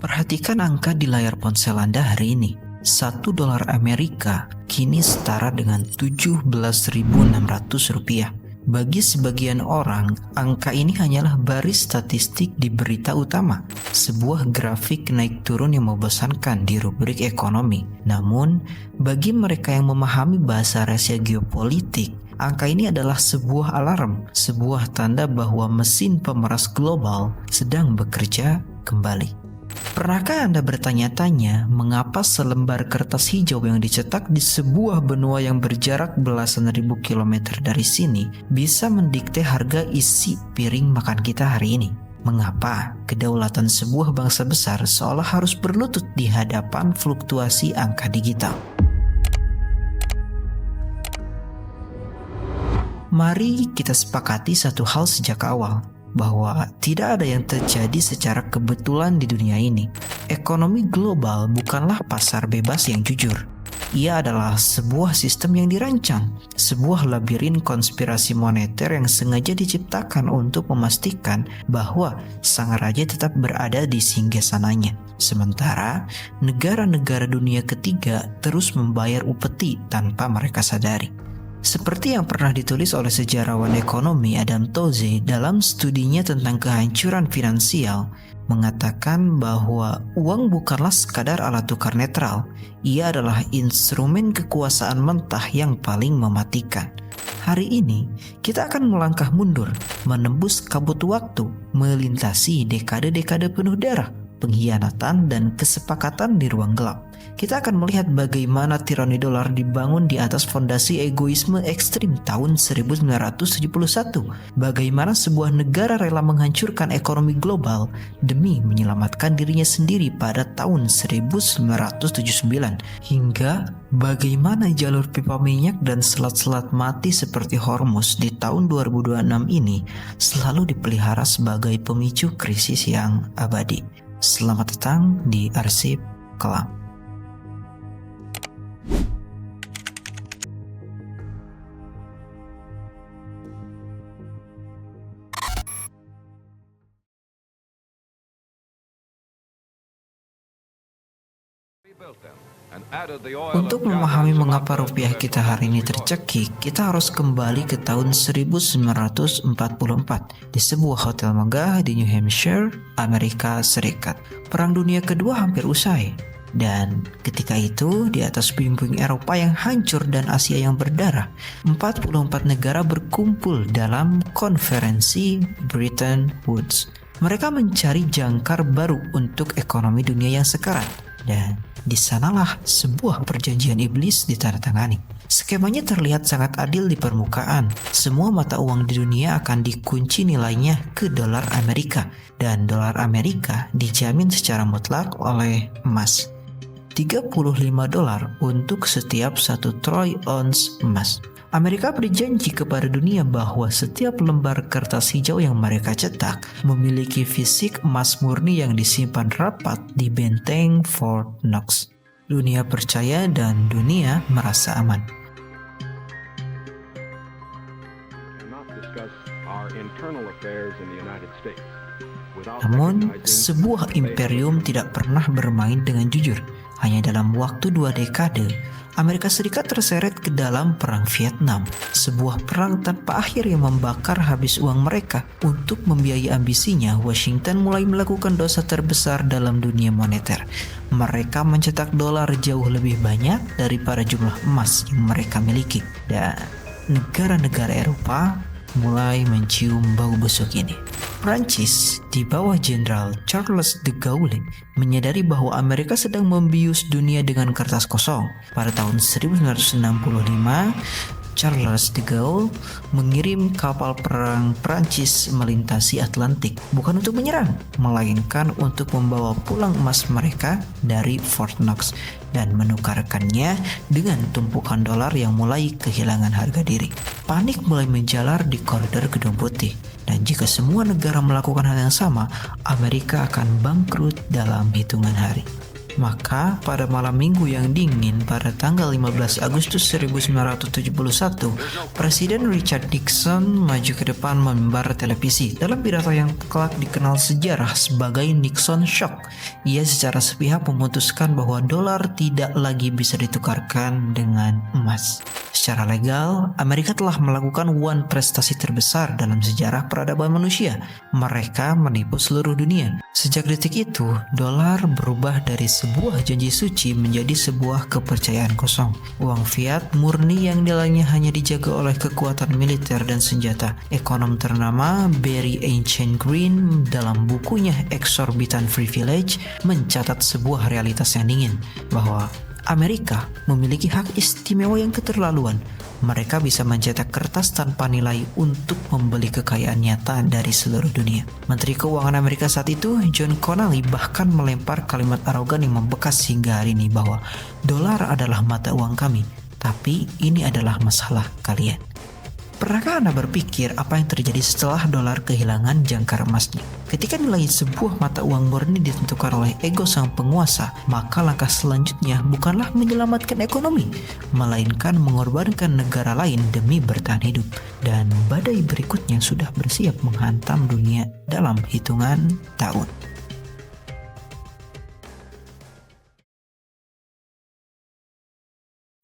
Perhatikan angka di layar ponsel Anda hari ini. 1 dolar Amerika kini setara dengan Rp17.600. Bagi sebagian orang, angka ini hanyalah baris statistik di berita utama, sebuah grafik naik turun yang membosankan di rubrik ekonomi. Namun, bagi mereka yang memahami bahasa rahasia geopolitik, angka ini adalah sebuah alarm, sebuah tanda bahwa mesin pemeras global sedang bekerja kembali. Pernahkah Anda bertanya-tanya mengapa selembar kertas hijau yang dicetak di sebuah benua yang berjarak belasan ribu kilometer dari sini bisa mendikte harga isi piring makan kita hari ini? Mengapa kedaulatan sebuah bangsa besar seolah harus berlutut di hadapan fluktuasi angka digital? Mari kita sepakati satu hal sejak awal, bahwa tidak ada yang terjadi secara kebetulan di dunia ini. Ekonomi global bukanlah pasar bebas yang jujur. Ia adalah sebuah sistem yang dirancang, sebuah labirin konspirasi moneter yang sengaja diciptakan untuk memastikan bahwa sang raja tetap berada di singgasananya. Sementara negara-negara dunia ketiga terus membayar upeti tanpa mereka sadari. Seperti yang pernah ditulis oleh sejarawan ekonomi Adam Tooze dalam studinya tentang kehancuran finansial, mengatakan bahwa uang bukanlah sekadar alat tukar netral, ia adalah instrumen kekuasaan mentah yang paling mematikan. Hari ini, kita akan melangkah mundur, menembus kabut waktu, melintasi dekade-dekade penuh darah, pengkhianatan, dan kesepakatan di ruang gelap. Kita akan melihat bagaimana tirani dolar dibangun di atas fondasi egoisme ekstrim tahun 1971. Bagaimana sebuah negara rela menghancurkan ekonomi global demi menyelamatkan dirinya sendiri pada tahun 1979. Hingga bagaimana jalur pipa minyak dan selat-selat mati seperti Hormuz di tahun 2026 ini selalu dipelihara sebagai pemicu krisis yang abadi. Selamat datang di Arsip Kelam. Untuk memahami mengapa rupiah kita hari ini tercekik, kita harus kembali ke tahun 1944 di sebuah hotel megah di New Hampshire, Amerika Serikat. Perang Dunia Kedua hampir usai, dan ketika itu di atas puing-puing Eropa yang hancur dan Asia yang berdarah, 44 negara berkumpul dalam konferensi Bretton Woods. Mereka mencari jangkar baru untuk ekonomi dunia yang sekarat, dan di sanalah sebuah perjanjian iblis ditandatangani. Skemanya terlihat sangat adil di permukaan. Semua mata uang di dunia akan dikunci nilainya ke dolar Amerika, dan dolar Amerika dijamin secara mutlak oleh emas. 35 dolar untuk setiap 1 troy ounce emas. Amerika berjanji kepada dunia bahwa setiap lembar kertas hijau yang mereka cetak memiliki fisik emas murni yang disimpan rapat di benteng Fort Knox. Dunia percaya dan dunia merasa aman. Namun, sebuah imperium tidak pernah bermain dengan jujur. Hanya dalam waktu 2 dekade, Amerika Serikat terseret ke dalam Perang Vietnam, sebuah perang tanpa akhir yang membakar habis uang mereka. Untuk membiayai ambisinya, Washington mulai melakukan dosa terbesar dalam dunia moneter. Mereka mencetak dolar jauh lebih banyak daripada jumlah emas yang mereka miliki, dan negara-negara Eropa mulai mencium bau busuk ini. Prancis di bawah Jenderal Charles de Gaulle menyadari bahwa Amerika sedang membius dunia dengan kertas kosong. Pada tahun 1965, Charles de Gaulle mengirim kapal perang Prancis melintasi Atlantik, bukan untuk menyerang, melainkan untuk membawa pulang emas mereka dari Fort Knox dan menukarkannya dengan tumpukan dolar yang mulai kehilangan harga diri. Panik mulai menjalar di koridor Gedung Putih, dan jika semua negara melakukan hal yang sama, Amerika akan bangkrut dalam hitungan hari. Maka pada malam minggu yang dingin pada tanggal 15 Agustus 1971, Presiden Richard Nixon maju ke depan mimbar televisi. Dalam pidato yang kelak dikenal sejarah sebagai Nixon Shock, ia secara sepihak memutuskan bahwa dolar tidak lagi bisa ditukarkan dengan emas. Secara legal, Amerika telah melakukan one prestasi terbesar dalam sejarah peradaban manusia. Mereka menipu seluruh dunia. Sejak detik itu, dolar berubah dari sebuah janji suci menjadi sebuah kepercayaan kosong. Uang fiat murni yang nilainya hanya dijaga oleh kekuatan militer dan senjata. Ekonom ternama Barry Eichengreen Green dalam bukunya Exorbitant Privilege mencatat sebuah realitas yang dingin, bahwa Amerika memiliki hak istimewa yang keterlaluan. Mereka bisa mencetak kertas tanpa nilai untuk membeli kekayaan nyata dari seluruh dunia. Menteri Keuangan Amerika saat itu, John Connally, bahkan melempar kalimat arogan yang membekas hingga hari ini bahwa dolar adalah mata uang kami, tapi ini adalah masalah kalian. Pernahkah Anda berpikir apa yang terjadi setelah dolar kehilangan jangkar emasnya? Ketika nilai sebuah mata uang murni ditentukan oleh ego sang penguasa, maka langkah selanjutnya bukanlah menyelamatkan ekonomi, melainkan mengorbankan negara lain demi bertahan hidup. Dan badai berikutnya sudah bersiap menghantam dunia dalam hitungan tahun.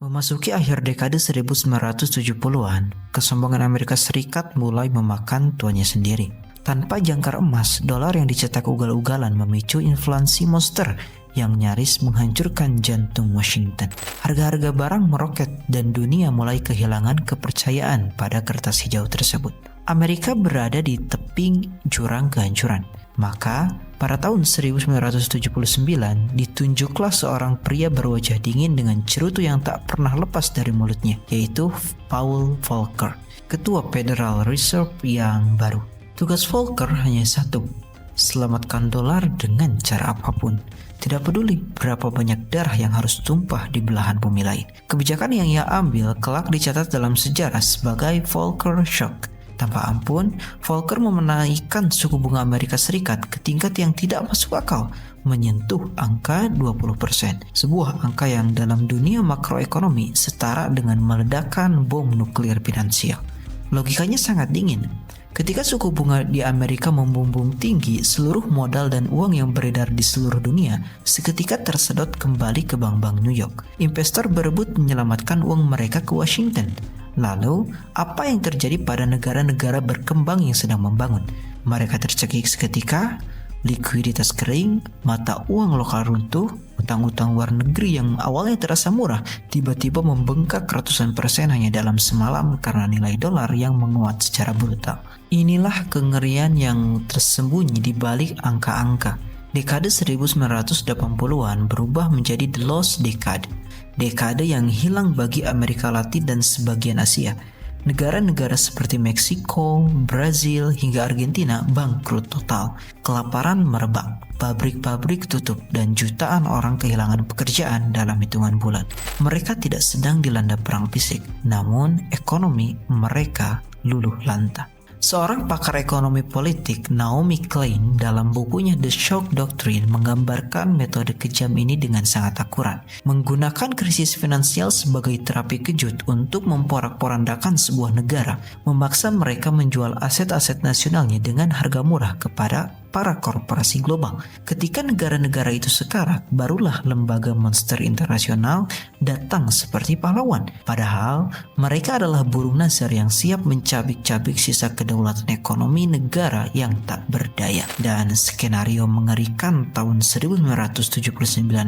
Memasuki akhir dekade 1970-an, kesombongan Amerika Serikat mulai memakan tuannya sendiri. Tanpa jangkar emas, dolar yang dicetak ugal-ugalan memicu inflasi monster yang nyaris menghancurkan jantung Washington. Harga-harga barang meroket dan dunia mulai kehilangan kepercayaan pada kertas hijau tersebut. Amerika berada di tebing jurang kehancuran. Maka, pada tahun 1979, ditunjuklah seorang pria berwajah dingin dengan cerutu yang tak pernah lepas dari mulutnya, yaitu Paul Volcker, ketua Federal Reserve yang baru. Tugas Volcker hanya satu, selamatkan dolar dengan cara apapun. Tidak peduli berapa banyak darah yang harus tumpah di belahan bumi lain. Kebijakan yang ia ambil kelak dicatat dalam sejarah sebagai Volcker Shock. Tanpa ampun, Volcker menaikkan suku bunga Amerika Serikat ke tingkat yang tidak masuk akal, menyentuh angka 20%. Sebuah angka yang dalam dunia makroekonomi setara dengan meledakkan bom nuklir finansial. Logikanya sangat dingin. Ketika suku bunga di Amerika membumbung tinggi, seluruh modal dan uang yang beredar di seluruh dunia seketika tersedot kembali ke bank-bank New York. Investor berebut menyelamatkan uang mereka ke Washington. Lalu, apa yang terjadi pada negara-negara berkembang yang sedang membangun? Mereka tercekik seketika, likuiditas kering, mata uang lokal runtuh, utang-utang luar negeri yang awalnya terasa murah tiba-tiba membengkak ratusan persen hanya dalam semalam karena nilai dolar yang menguat secara brutal. Inilah kengerian yang tersembunyi di balik angka-angka. Dekade 1980-an berubah menjadi The Lost Decade. Dekade yang hilang bagi Amerika Latin dan sebagian Asia. Negara-negara seperti Meksiko, Brazil, hingga Argentina bangkrut total. Kelaparan merebak, pabrik-pabrik tutup, dan jutaan orang kehilangan pekerjaan dalam hitungan bulan. Mereka tidak sedang dilanda perang fisik, namun ekonomi mereka luluh lantang. Seorang pakar ekonomi politik, Naomi Klein, dalam bukunya The Shock Doctrine menggambarkan metode kejam ini dengan sangat akurat. Menggunakan krisis finansial sebagai terapi kejut untuk memporak-porandakan sebuah negara, memaksa mereka menjual aset-aset nasionalnya dengan harga murah kepada para korporasi global. Ketika negara-negara itu sekarat, barulah lembaga monster internasional datang seperti pahlawan. Padahal mereka adalah burung nazar yang siap mencabik-cabik sisa kedaulatan ekonomi negara yang tak berdaya. Dan skenario mengerikan tahun 1979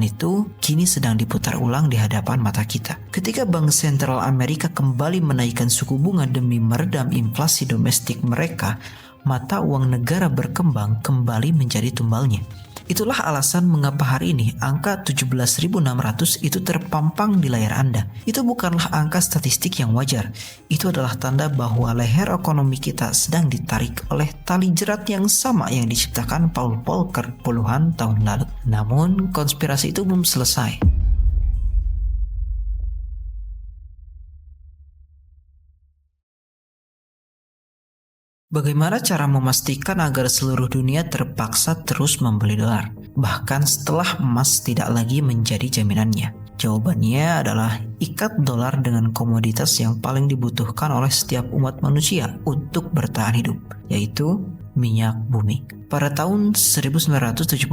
itu kini sedang diputar ulang di hadapan mata kita. Ketika Bank Sentral Amerika kembali menaikkan suku bunga demi meredam inflasi domestik mereka, mata uang negara berkembang kembali menjadi tumbalnya. Itulah alasan mengapa hari ini angka 17.600 itu terpampang di layar Anda. Itu bukanlah angka statistik yang wajar. Itu adalah tanda bahwa leher ekonomi kita sedang ditarik oleh tali jerat yang sama yang diciptakan Paul Volcker puluhan tahun lalu. Namun konspirasi itu belum selesai. Bagaimana cara memastikan agar seluruh dunia terpaksa terus membeli dolar? bahkan setelah emas tidak lagi menjadi jaminannya? Jawabannya adalah ikat dolar dengan komoditas yang paling dibutuhkan oleh setiap umat manusia untuk bertahan hidup, yaitu minyak bumi. Pada tahun 1974,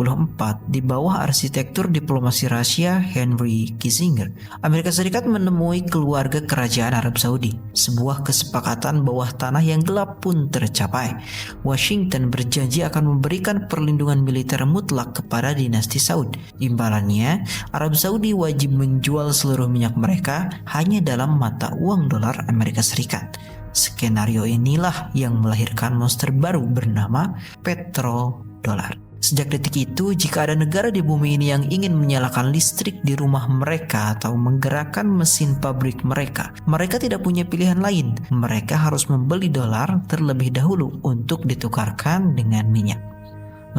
di bawah arsitektur diplomasi rahasia Henry Kissinger, Amerika Serikat menemui keluarga kerajaan Arab Saudi. Sebuah kesepakatan bawah tanah yang gelap pun tercapai. Washington berjanji akan memberikan perlindungan militer mutlak kepada dinasti Saud. Imbalannya, Arab Saudi wajib menjual seluruh minyak mereka hanya dalam mata uang dolar Amerika Serikat. Skenario inilah yang melahirkan monster baru bernama petrodolar. Sejak detik itu, jika ada negara di bumi ini yang ingin menyalakan listrik di rumah mereka atau menggerakkan mesin pabrik mereka tidak punya pilihan lain. Mereka harus membeli dolar terlebih dahulu untuk ditukarkan dengan minyak.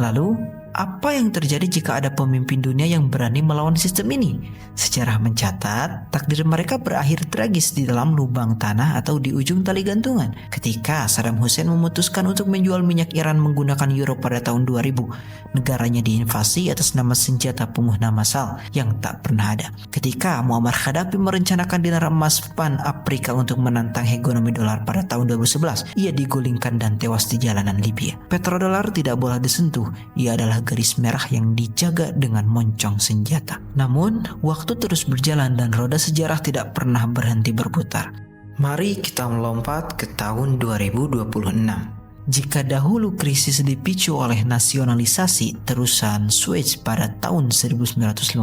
Lalu, apa yang terjadi jika ada pemimpin dunia yang berani melawan sistem ini? Sejarah mencatat, takdir mereka berakhir tragis di dalam lubang tanah atau di ujung tali gantungan. Ketika Saddam Hussein memutuskan untuk menjual minyak Iran menggunakan euro pada tahun 2000, negaranya diinvasi atas nama senjata pemusnah massal yang tak pernah ada. Ketika Muammar Gaddafi merencanakan dinar emas Pan-Afrika untuk menantang hegemomi dolar pada tahun 2011, ia digulingkan dan tewas di jalanan Libya. Petrodolar tidak boleh disentuh, ia adalah garis merah yang dijaga dengan moncong senjata. Namun, waktu terus berjalan dan roda sejarah tidak pernah berhenti berputar. Mari kita melompat ke tahun 2026. Jika dahulu krisis dipicu oleh nasionalisasi terusan Suez pada tahun 1956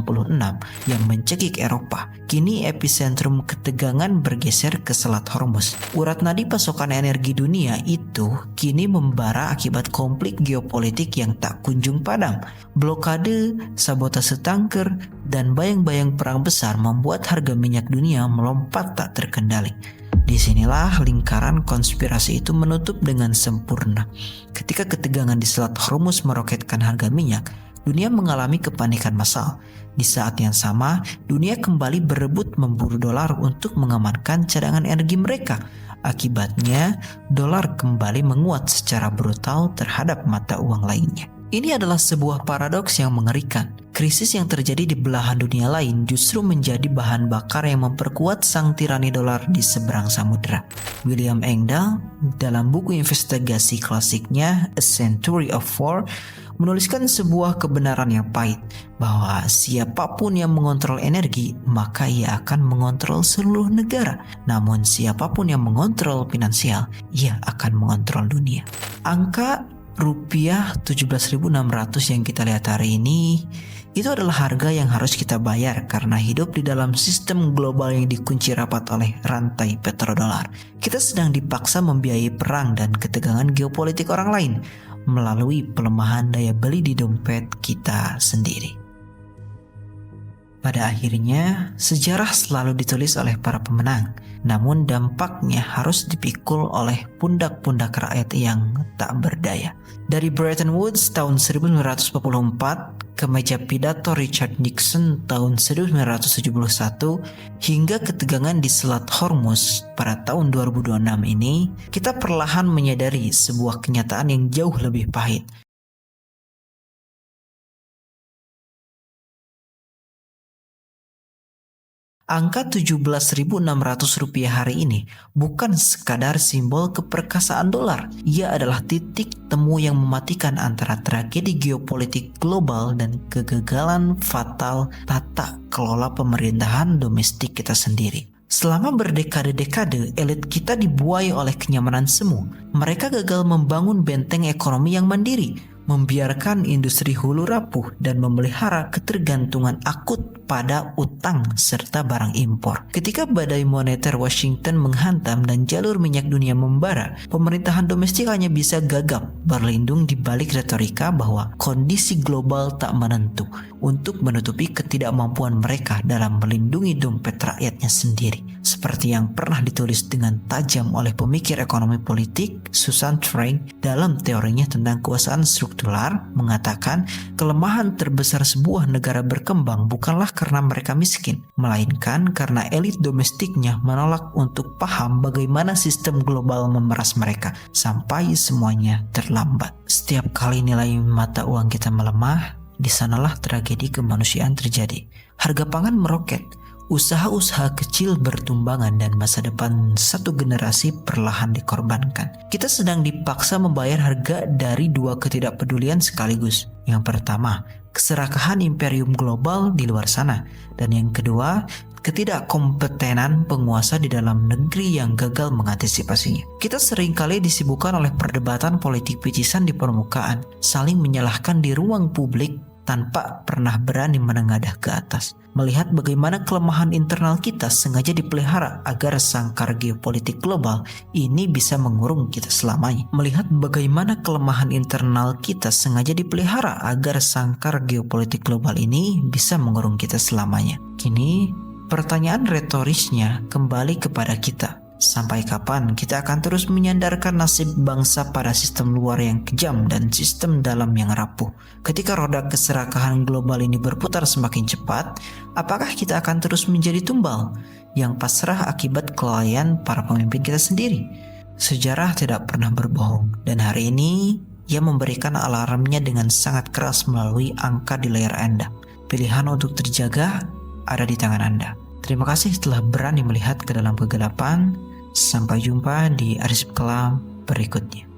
yang mencekik Eropa, kini epicentrum ketegangan bergeser ke Selat Hormuz. Urat nadi pasokan energi dunia itu kini membara akibat konflik geopolitik yang tak kunjung padam. Blokade, sabotase tanker, dan bayang-bayang perang besar membuat harga minyak dunia melompat tak terkendali. Disinilah lingkaran konspirasi itu menutup dengan sempurna. Ketika ketegangan di Selat Hormuz meroketkan harga minyak, dunia mengalami kepanikan massal. Di saat yang sama, dunia kembali berebut memburu dolar untuk mengamankan cadangan energi mereka. Akibatnya, dolar kembali menguat secara brutal terhadap mata uang lainnya. Ini adalah sebuah paradoks yang mengerikan. Krisis yang terjadi di belahan dunia lain justru menjadi bahan bakar yang memperkuat sang tirani dolar di seberang samudera. William Engdahl dalam buku investigasi klasiknya A Century of War menuliskan sebuah kebenaran yang pahit, bahwa siapapun yang mengontrol energi maka ia akan mengontrol seluruh negara. Namun siapapun yang mengontrol finansial, ia akan mengontrol dunia. Angka rupiah 17.600 yang kita lihat hari ini itu adalah harga yang harus kita bayar karena hidup di dalam sistem global yang dikunci rapat oleh rantai petrodolar. Kita sedang dipaksa membiayai perang dan ketegangan geopolitik orang lain melalui pelemahan daya beli di dompet kita sendiri. Pada akhirnya, sejarah selalu ditulis oleh para pemenang, namun dampaknya harus dipikul oleh pundak-pundak rakyat yang tak berdaya. Dari Bretton Woods tahun 1944 ke meja pidato Richard Nixon tahun 1971 hingga ketegangan di Selat Hormuz pada tahun 2026 ini, kita perlahan menyadari sebuah kenyataan yang jauh lebih pahit. Angka 17.600 rupiah hari ini bukan sekadar simbol keperkasaan dolar. Ia adalah titik temu yang mematikan antara tragedi geopolitik global dan kegagalan fatal tata kelola pemerintahan domestik kita sendiri. Selama berdekade-dekade, elit kita dibuai oleh kenyamanan semu. Mereka gagal membangun benteng ekonomi yang mandiri, membiarkan industri hulu rapuh, dan memelihara ketergantungan akut pada utang serta barang impor. Ketika badai moneter Washington menghantam dan jalur minyak dunia membara, pemerintahan domestik hanya bisa gagap berlindung di balik retorika bahwa kondisi global tak menentu untuk menutupi ketidakmampuan mereka dalam melindungi dompet rakyatnya sendiri. Seperti yang pernah ditulis dengan tajam oleh pemikir ekonomi politik Susan Frank dalam teorinya tentang kekuasaan struktural, mengatakan kelemahan terbesar sebuah negara berkembang bukanlah karena mereka miskin, melainkan karena elit domestiknya menolak untuk paham bagaimana sistem global memeras mereka sampai semuanya terlambat. Setiap kali nilai mata uang kita melemah, di sanalah tragedi kemanusiaan terjadi. Harga pangan meroket, usaha-usaha kecil bertumbangan, dan masa depan satu generasi perlahan dikorbankan. Kita sedang dipaksa membayar harga dari dua ketidakpedulian sekaligus. Yang pertama, keserakahan imperium global di luar sana, dan yang kedua, ketidakkompetenan penguasa di dalam negeri yang gagal mengantisipasinya. Kita seringkali disibukkan oleh perdebatan politik picisan di permukaan, saling menyalahkan di ruang publik tanpa pernah berani menengadah ke atas. Melihat bagaimana kelemahan internal kita sengaja dipelihara agar sangkar geopolitik global ini bisa mengurung kita selamanya. Melihat bagaimana kelemahan internal kita sengaja dipelihara agar sangkar geopolitik global ini bisa mengurung kita selamanya. Kini, pertanyaan retorisnya kembali kepada kita. Sampai kapan kita akan terus menyandarkan nasib bangsa pada sistem luar yang kejam dan sistem dalam yang rapuh? Ketika roda keserakahan global ini berputar semakin cepat, apakah kita akan terus menjadi tumbal yang pasrah akibat kelalaian para pemimpin kita sendiri? Sejarah tidak pernah berbohong, dan hari ini ia memberikan alarmnya dengan sangat keras melalui angka di layar Anda. Pilihan untuk terjaga ada di tangan Anda. Terima kasih telah berani melihat ke dalam kegelapan. Sampai jumpa di arsip kelam berikutnya.